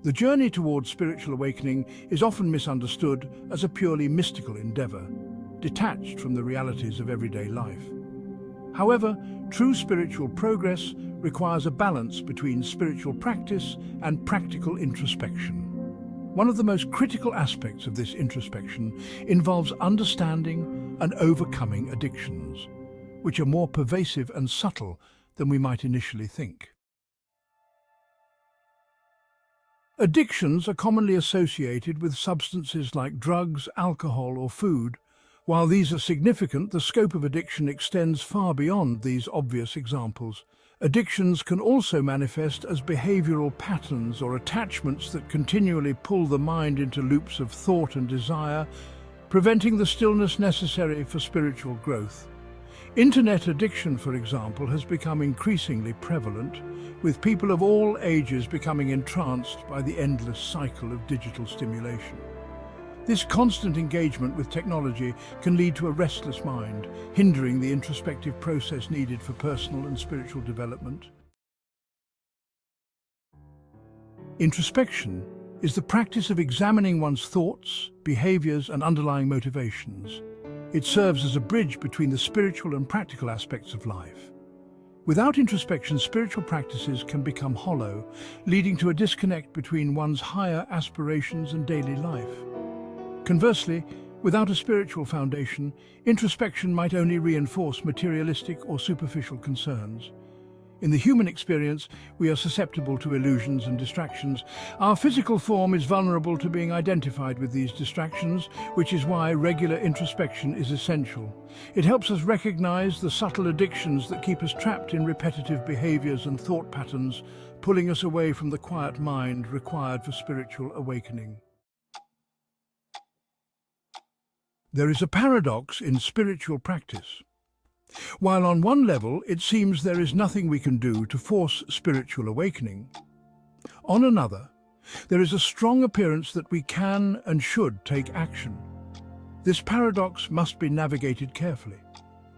The journey towards spiritual awakening is often misunderstood as a purely mystical endeavor, detached from the realities of everyday life. However, true spiritual progress requires a balance between spiritual practice and practical introspection. One of the most critical aspects of this introspection involves understanding and overcoming addictions, which are more pervasive and subtle than we might initially think. Addictions are commonly associated with substances like drugs, alcohol, or food. While these are significant, the scope of addiction extends far beyond these obvious examples. Addictions can also manifest as behavioral patterns or attachments that continually pull the mind into loops of thought and desire, preventing the stillness necessary for spiritual growth. Internet addiction, for example, has become increasingly prevalent, with people of all ages becoming entranced by the endless cycle of digital stimulation. This constant engagement with technology can lead to a restless mind, hindering the introspective process needed for personal and spiritual development. Introspection is the practice of examining one's thoughts, behaviors, and underlying motivations. It serves as a bridge between the spiritual and practical aspects of life. Without introspection, spiritual practices can become hollow, leading to a disconnect between one's higher aspirations and daily life. Conversely, without a spiritual foundation, introspection might only reinforce materialistic or superficial concerns. In the human experience, we are susceptible to illusions and distractions. Our physical form is vulnerable to being identified with these distractions, which is why regular introspection is essential. It helps us recognize the subtle addictions that keep us trapped in repetitive behaviors and thought patterns, pulling us away from the quiet mind required for spiritual awakening. There is a paradox in spiritual practice. While on one level it seems there is nothing we can do to force spiritual awakening, on another, there is a strong appearance that we can and should take action. This paradox must be navigated carefully.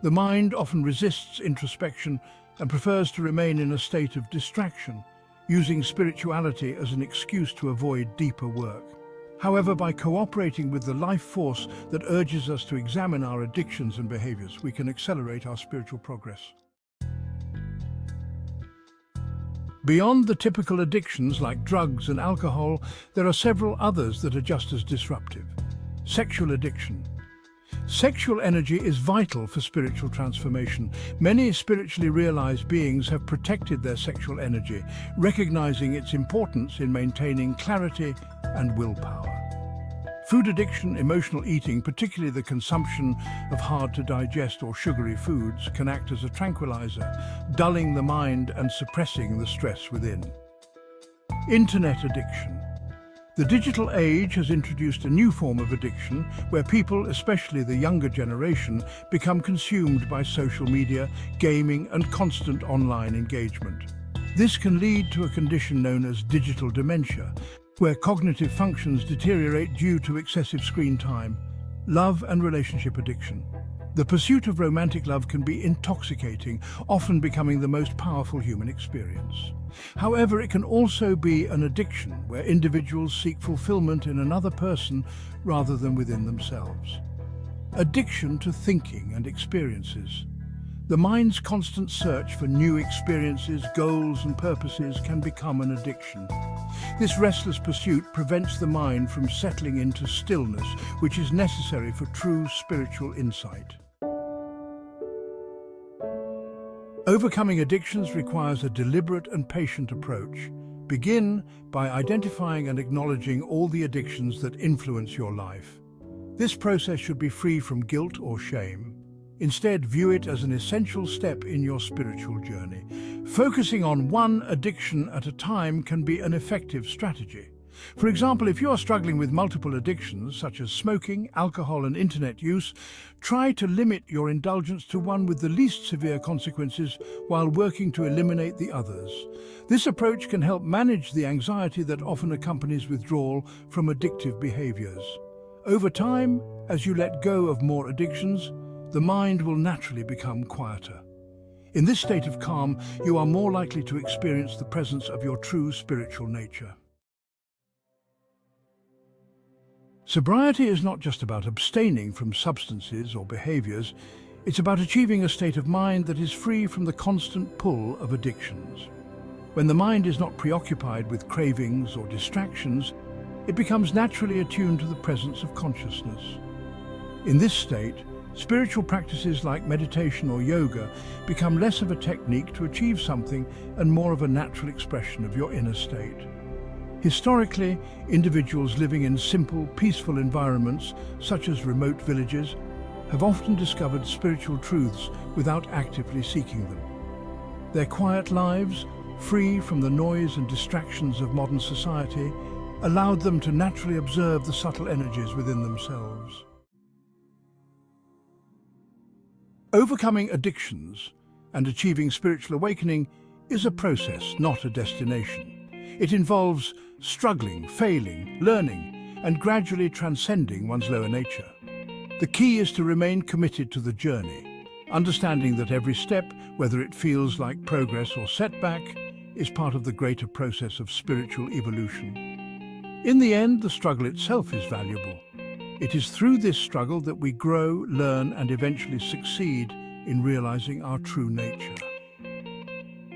The mind often resists introspection and prefers to remain in a state of distraction, using spirituality as an excuse to avoid deeper work. However, by cooperating with the life force that urges us to examine our addictions and behaviors, we can accelerate our spiritual progress. Beyond the typical addictions like drugs and alcohol, there are several others that are just as disruptive. Sexual addiction. Sexual energy is vital for spiritual transformation. Many spiritually realized beings have protected their sexual energy, recognizing its importance in maintaining clarity and willpower. Food addiction, emotional eating, particularly the consumption of hard-to-digest or sugary foods, can act as a tranquilizer, dulling the mind and suppressing the stress within. Internet addiction. The digital age has introduced a new form of addiction where people, especially the younger generation, become consumed by social media, gaming, and constant online engagement. This can lead to a condition known as digital dementia, where cognitive functions deteriorate due to excessive screen time. Love and relationship addiction. The pursuit of romantic love can be intoxicating, often becoming the most powerful human experience. However, it can also be an addiction where individuals seek fulfillment in another person rather than within themselves. Addiction to thinking and experiences. The mind's constant search for new experiences, goals, and purposes can become an addiction. This restless pursuit prevents the mind from settling into stillness, which is necessary for true spiritual insight. Overcoming addictions requires a deliberate and patient approach. Begin by identifying and acknowledging all the addictions that influence your life. This process should be free from guilt or shame. Instead, view it as an essential step in your spiritual journey. Focusing on one addiction at a time can be an effective strategy. For example, if you are struggling with multiple addictions, such as smoking, alcohol, and internet use, try to limit your indulgence to one with the least severe consequences while working to eliminate the others. This approach can help manage the anxiety that often accompanies withdrawal from addictive behaviors. Over time, as you let go of more addictions, the mind will naturally become quieter. In this state of calm, you are more likely to experience the presence of your true spiritual nature. Sobriety is not just about abstaining from substances or behaviors, it's about achieving a state of mind that is free from the constant pull of addictions. When the mind is not preoccupied with cravings or distractions, it becomes naturally attuned to the presence of consciousness. In this state, spiritual practices like meditation or yoga become less of a technique to achieve something and more of a natural expression of your inner state. Historically, individuals living in simple, peaceful environments, such as remote villages, have often discovered spiritual truths without actively seeking them. Their quiet lives, free from the noise and distractions of modern society, allowed them to naturally observe the subtle energies within themselves. Overcoming addictions and achieving spiritual awakening is a process, not a destination. It involves struggling, failing, learning, and gradually transcending one's lower nature. The key is to remain committed to the journey, understanding that every step, whether it feels like progress or setback, is part of the greater process of spiritual evolution. In the end, the struggle itself is valuable. It is through this struggle that we grow, learn, and eventually succeed in realizing our true nature.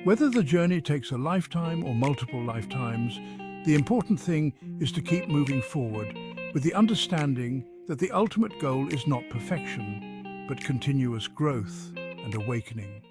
Whether the journey takes a lifetime or multiple lifetimes, the important thing is to keep moving forward with the understanding that the ultimate goal is not perfection, but continuous growth and awakening.